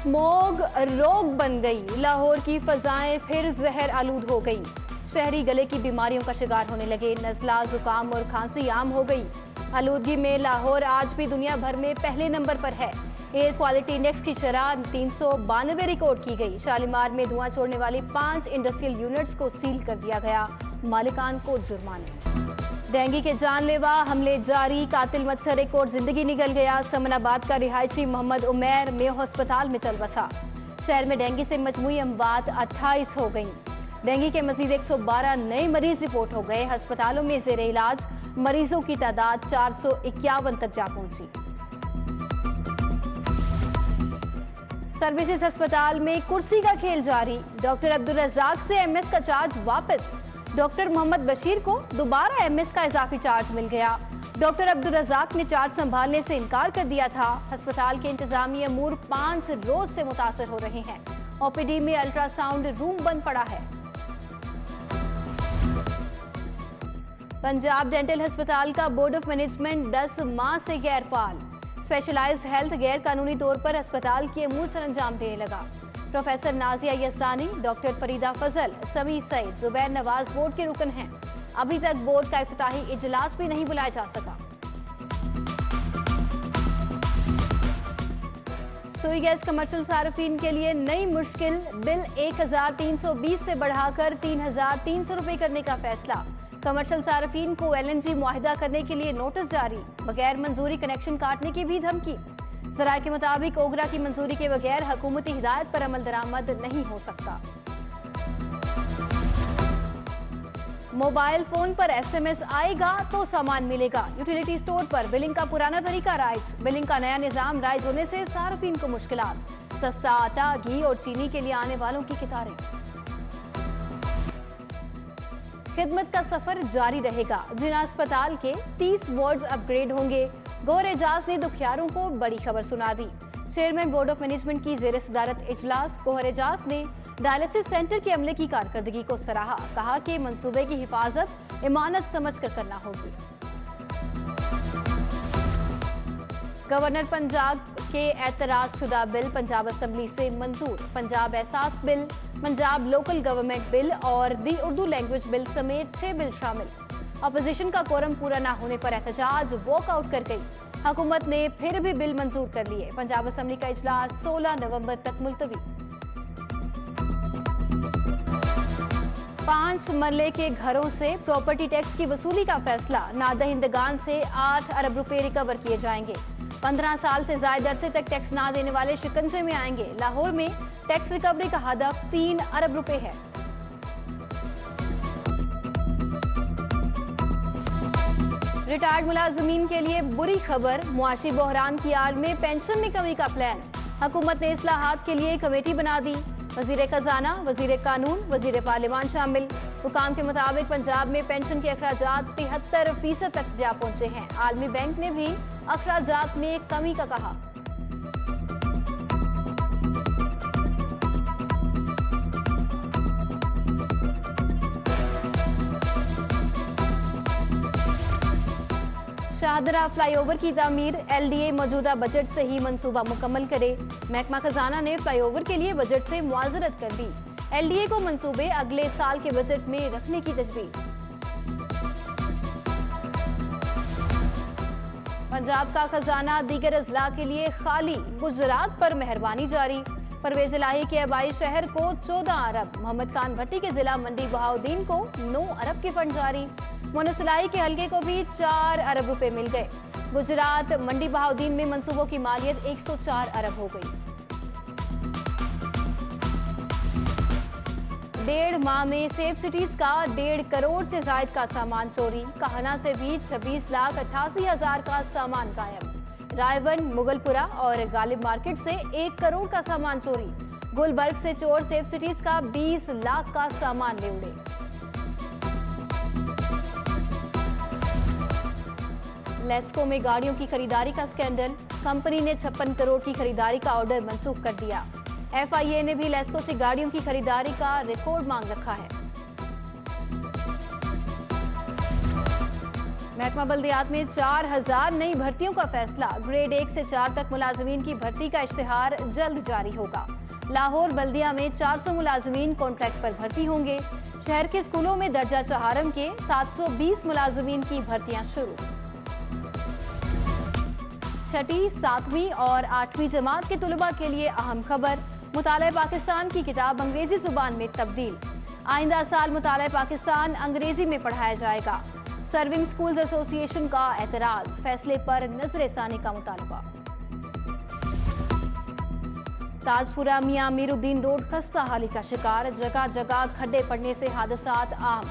Smog रोग बन गई। लाहौर की फजाएं फिर जहर आलूद हो गई। शहरी गले की बीमारियों का शिकार होने लगे। नज़ला, जुकाम और खांसी आम हो गई। आलूदगी में लाहौर आज भी दुनिया भर में पहले नंबर पर है। एयर क्वालिटी इंडेक्स की शरह 392 रिकॉर्ड की गई। शालीमार में धुआं छोड़ने वाली 5 इंडस्ट्रियल यूनिट्स को सील कर दिया गया। मालिकान को जुर्माने। डेंगू के जानलेवा हमले जारी। कातिल मच्छर एक और जिंदगी निकल गया। समनाबाद का रिहायशी मोहम्मद उमैर मेयो अस्पताल में चल बसा। शहर में डेंगू से मजमूई अमवात 28 हो गई। डेंगू के मजीद 112 नए मरीज रिपोर्ट हो गए। अस्पतालों में जेर इलाज मरीजों की तादाद 451 तक जा पहुंची। सर्विसेज अस्पताल में कुर्सी का खेल जारी। डॉक्टर अब्दुल रज़ाक से एमएस का चार्ज वापस। डॉक्टर मोहम्मद बशीर को दोबारा एमएस का इजाफी चार्ज मिल गया। डॉक्टर अब्दुल रज़ाक ने चार्ज संभालने से इनकार कर दिया था। अस्पताल के इंतजामी अमूर 5 रोज से मुतासर हो रहे हैं। ओपीडी में अल्ट्रासाउंड रूम बंद पड़ा है। पंजाब डेंटल अस्पताल का बोर्ड ऑफ मैनेजमेंट 10 माह से गैर फाल। स्पेशलाइज्ड हेल्थ गैर कानूनी तौर पर अस्पताल के अमूर सरंजाम देने लगा। प्रोफेसर नाजिया यस्तानी, डॉक्टर फरीदा फजल, समी सईद, जुबैर नवाज बोर्ड के रुकन हैं। अभी तक बोर्ड का इफ्तिताही इजलास भी नहीं बुलाया जा सका। सुई गैस कमर्शियल सार्फिन के लिए नई मुश्किल। बिल 1320 से बढ़ाकर 3300 रुपए करने का फैसला। कमर्शियल सार्फिन को LNG मुआहिदा करने के लिए नोटिस जारी। बगैर मंजूरी कनेक्शन काटने की भी धमकी। ज़राए के मुताबिक ओगरा की मंजूरी के बगैर हुकूमती हिदायत पर अमल दरामद नहीं हो सकता। मोबाइल फोन पर SMS आएगा तो सामान मिलेगा। यूटिलिटी स्टोर पर बिलिंग का पुराना तरीका राइज। बिलिंग का नया निजाम राइज होने से सार्फिन को मुश्किलात। सस्ता आटा, घी और चीनी के लिए आने वालों की कतारें। खिदमत का सफर जारी रहेगा। जिला अस्पताल के 30 वार्ड्स अपग्रेड होंगे। गौहर एजाज ने दुखियारों को बड़ी खबर सुना दी। चेयरमैन बोर्ड ऑफ मैनेजमेंट की जेर सदारत इजलास। गौहर एजाज ने डायलिसिस सेंटर के अमले की कारकर्दगी को सराहा। कहा कि मंसूबे की हिफाजत इमानत समझ कर करना होगी। गवर्नर पंजाब के एतराज शुदा बिल पंजाब असम्बली से मंजूर। पंजाब एहसास bill, Punjab local government bill और दी उर्दू लैंग्वेज बिल समेत 6 बिल शामिल। अपोजिशन का कोरम पूरा न होने पर एहतजाज वॉकआउट कर गई। हुकूमत ने फिर भी बिल मंजूर कर लिए। पंजाब असम्बली का इजलास 16 नवंबर तक मुलतवी। 5 मरले के घरों से प्रॉपर्टी टैक्स की वसूली का फैसला। नादहिंदगान से 8 अरब रुपए रिकवर किए जाएंगे। 15 साल से ज्यादा अरसे तक टैक्स ना देने वाले शिकंजे में आएंगे। लाहौर में टैक्स रिकवरी का हदफ 3 अरब रुपए है। रिटायर्ड मुलाजमीन के लिए बुरी खबर। मुआशी बहरान की आड़ में पेंशन में कमी का प्लान। हुकूमत ने इस्लाहात के लिए कमेटी बना दी। वजीर खजाना, वजीर कानून, वजीर पार्लिमान शामिल। हुकाम के मुताबिक पंजाब में पेंशन के अखराजात 73% तक जा पहुंचे हैं। आलमी बैंक ने भी अखराजात में कमी का कहा। शाहदरा फ्लाईओवर की तामीर। LDA मौजूदा बजट से ही मंसूबा मुकम्मल करे। महकमा खजाना ने फ्लाईओवर के लिए बजट से मुआवजत कर दी। LDA को मंसूबे अगले साल के बजट में रखने की तजवीज़। पंजाब का खजाना दीगर अजला के लिए खाली। गुजरात पर मेहरबानी जारी। परवेज इलाही के आबाई शहर को 14 अरब। मोहम्मद खान भट्टी के जिला मंडी बहाउद्दीन को 9 अरब के फंड जारी। मुनसिलाई के हल्के को भी 4 अरब रुपए मिल गए। गुजरात मंडी बहाउद्दीन में मंसूबों की मालियत 104 अरब हो गई। 1.5 माह में सेफ सिटीज का 1.5 करोड़ से जायद का सामान चोरी। कहना से भी 26,88,000 का सामान गायब। रायवन, मुगलपुरा और गालिब मार्केट से 1 करोड़ का सामान चोरी। गुलबर्ग से चोर सेफ सिटीज का 20 लाख का सामान ले उड़े। लेस्को में गाड़ियों की खरीदारी का स्कैंडल। कंपनी ने 56 करोड़ की खरीदारी का ऑर्डर मंसूख कर दिया। FIA ने भी लेस्को से गाड़ियों की खरीदारी का रिकॉर्ड मांग रखा है। महकमा बल्दियात में 4000 नई भर्तियों का फैसला। ग्रेड 1 से 4 तक मुलाजमीन की भर्ती का इश्तिहार जल्द जारी होगा। लाहौर बल्दिया में 400 मुलाजमीन कॉन्ट्रैक्ट पर भर्ती होंगे। शहर के स्कूलों में दर्जा चहारम के 720 मुलाजमीन की भर्तियां शुरू। छठी, 7वीं और 8वीं जमात के तुलबा के लिए अहम खबर। मुताले पाकिस्तान की किताब अंग्रेजी जुबान में तब्दील। आइंदा साल मुताले पाकिस्तान अंग्रेजी में पढ़ाया जाएगा। सर्विंग स्कूल्स एसोसिएशन का एतराज, फैसले पर नजरसानी का मुतालबा। ताजपुरा मियां मीरुद्दीन रोड खस्ता हाली का शिकार। जगह जगह खड्डे पड़ने से हादसात आम।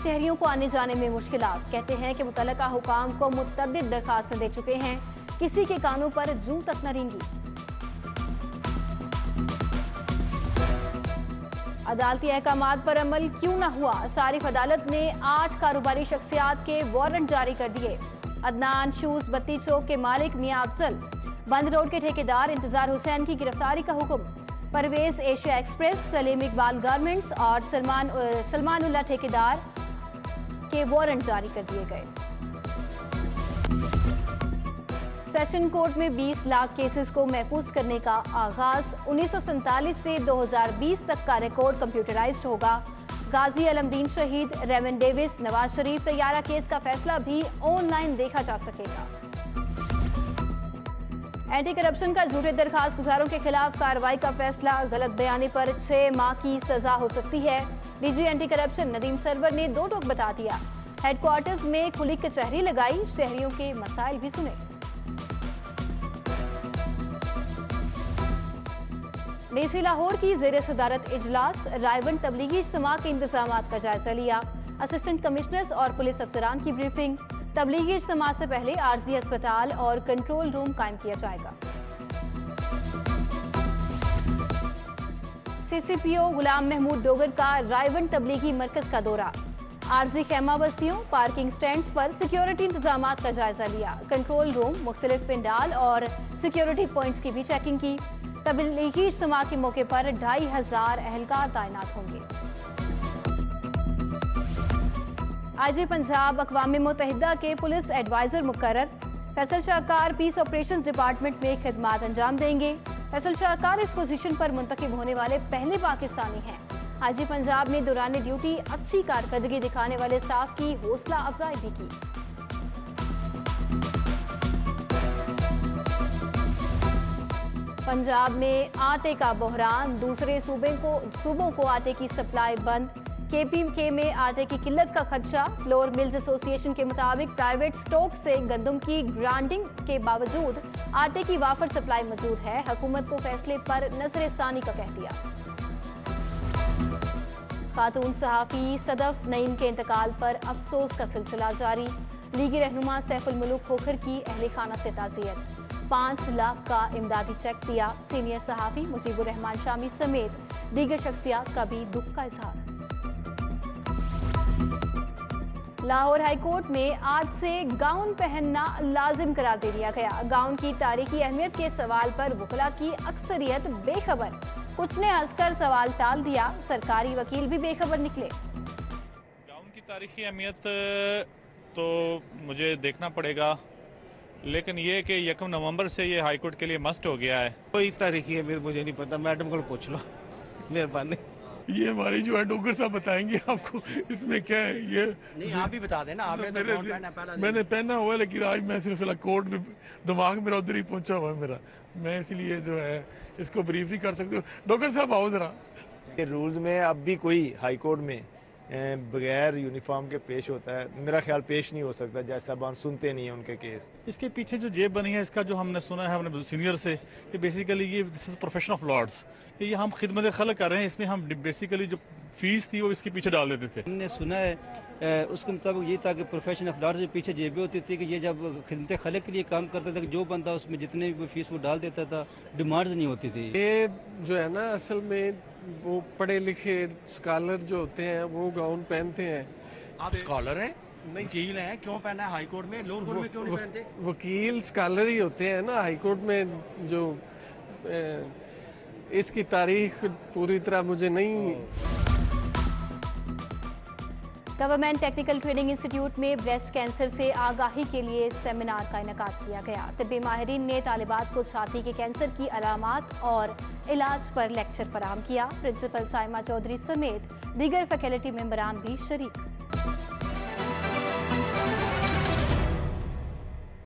शहरियों को आने जाने में मुश्किलात। कहते हैं कि मुतल्लिका हुकाम को मुतअद्दिद दरखास्तें दे चुके हैं, किसी के कानों पर जूं तक न रेंगी। अदालती अहकामात पर अमल क्यों न हुआ? सारिफ अदालत ने 8 कारोबारी शख्सियात के वारंट जारी कर दिए। अदनान शूज बत्ती चौक के मालिक मियां अफजल, बंद रोड के ठेकेदार इंतजार हुसैन की गिरफ्तारी का हुक्म। Parvez Asia express, Salim Iqbal garments और सलमानुल्लाह ठेकेदार के वारंट जारी कर दिए गए। सेशन कोर्ट में 20 लाख केसेस को महफूज करने का आगाज। 1947 से 2020 तक का रिकॉर्ड कंप्यूटराइज्ड होगा। गाजी अलमदीन शहीद, Raven Davis, Nawaz Sharif तैयारा case का फैसला भी ऑनलाइन देखा जा सकेगा। एंटी करप्शन का झूठे दरखास्त गुजारों के खिलाफ कार्रवाई का फैसला। गलत बयानी पर 6 माह की सजा हो सकती है। DG anti corruption Nadeem Sarwar ने 2 टोक बता दिया। हेडक्वार्टर्स में खुली कचहरी लगाई, शहरियों के मसाइल भी सुने। डीसी लाहौर की जेर सदारत इजलास। रायबंद तबलीगी इज्तिमा के इंतजामात का जायजा लिया। असिस्टेंट कमिश्नर्स और पुलिस अफसरान की ब्रीफिंग। तबलीगी इज्तिमा से पहले आरजी अस्पताल और कंट्रोल रूम कायम किया जाएगा। सीसीपीओ गुलाम महमूद डोगर का रायबंद तबलीगी मरकज का दौरा। आरजी खेमा बस्तियों, पार्किंग स्टैंड्स पर सिक्योरिटी इंतजामात का जायजा लिया। कंट्रोल रूम, मुख्तलिफ पिंडाल और सिक्योरिटी पॉइंट्स की भी चेकिंग की। तबलीगी इज्तिमा के मौके पर 2500 एहलकार तैनात होंगे। आईजी पंजाब अक़वाम मुत्तहिदा के पुलिस एडवाइजर मुकर्रर। फैसल शाहकार पीस ऑपरेशन डिपार्टमेंट में खिदमात अंजाम देंगे। फैसल शाहकार इस पोजीशन पर मुंतखब होने वाले पहले पाकिस्तानी हैं। आईजी पंजाब ने दौरान ड्यूटी अच्छी कारकर्दगी दिखाने वाले स्टाफ की हौसला अफजाई भी की। पंजाब में आटे का बहरान। दूसरे सूबों को आटे की सप्लाई बंद। केपीके में आटे की किल्लत का खदशा। फ्लोर मिल्स एसोसिएशन के मुताबिक प्राइवेट स्टॉक से गंदम की ग्राइंडिंग के बावजूद आटे की वाफर सप्लाई मौजूद है। हुकूमत को फैसले पर नजरसानी का कह दिया। खातून सहाफी सदफ नईम के इंतकाल पर अफसोस का सिलसिला जारी। लीगी रहनुमा सैफुल मुल्क खोखर की अहले खाना से ताज़ियत। 5 लाख का इमदादी चेक दिया। सीनियर सहाफी मुजीबुर रहमान शामी समेत दीगर शख्सियात का भी दुख का इजहार। लाहौर हाईकोर्ट में आज से गाउन पहनना लाजिम करार दे दिया गया। गाउन की तारीखी अहमियत के सवाल पर वकला की अक्सरियत बेखबर। कुछ ने हंसकर सवाल टाल दिया। सरकारी वकील भी बेखबर निकले। गाउन की तारीखी अहमियत तो मुझे देखना पड़ेगा, लेकिन ये कि 1 नवंबर से ये हाईकोर्ट के लिए मस्ट हो गया है। कोई तारीखी है मुझे नहीं पता, मैडम को पूछ लो, मेहरबानी। ये हमारी जो है डोगर साहब बताएंगे आपको इसमें क्या है। ये नहीं, आप भी बता देना। आपने तो मैंने पहना हुआ है, लेकिन आज मैं सिर्फ कोर्ट में दिमाग मेरा उधर ही पहुंचा हुआ है मेरा, मैं इसलिए जो है इसको ब्रीफ ही कर सकते हो। डोगर साहब आओ जरा। ये रूल्स में अब भी कोई हाई कोर्ट में बगैर यूनिफॉर्म के पेश होता है, मेरा ख्याल पेश नहीं हो सकता, जैसे साहबान सुनते नहीं है उनके केस। इसके पीछे जो जेब बनी है, इसका जो हमने सुना है अपने सीनियर से कि बेसिकली ये this is profession of lords, ये हम खिदमत खल्क कर रहे हैं। इसमें हम बेसिकली जो फीस थी वो इसके पीछे डाल देते थे। हमने सुना है उसके मुताबिक ये था कि प्रोफेशन ऑफ लॉर्ड्स के पीछे जेबें होती थी कि ये जब खिदमत खल्क के लिए काम करता था कि जो बंदा उसमें जितने भी फीस वो डाल देता था, डिमांड्स नहीं होती थी। ये जो है ना, असल में वो पढ़े लिखे स्कॉलर जो होते हैं वो गाउन पहनते हैं। आप स्कॉलर हैं? नहीं, वकील हैं, क्यों पहना है हाई कोर्ट में? लोअर कोर्ट में क्यों नहीं पहनते? वकील स्कॉलर ही होते हैं ना। हाई कोर्ट में जो इसकी तारीख पूरी तरह मुझे नहीं। गवर्नमेंट टेक्निकल ट्रेनिंग इंस्टीट्यूट में ब्रेस्ट कैंसर से आगाही के लिए सेमिनार का इनेकाद किया गया। तिब्बी माहिरीन ने तालिबात को छाती के कैंसर की अलामात और इलाज पर लेक्चर फराहम किया। प्रिंसिपल साइमा चौधरी समेत दीगर फैकल्टी मेंबरान भी शरीक।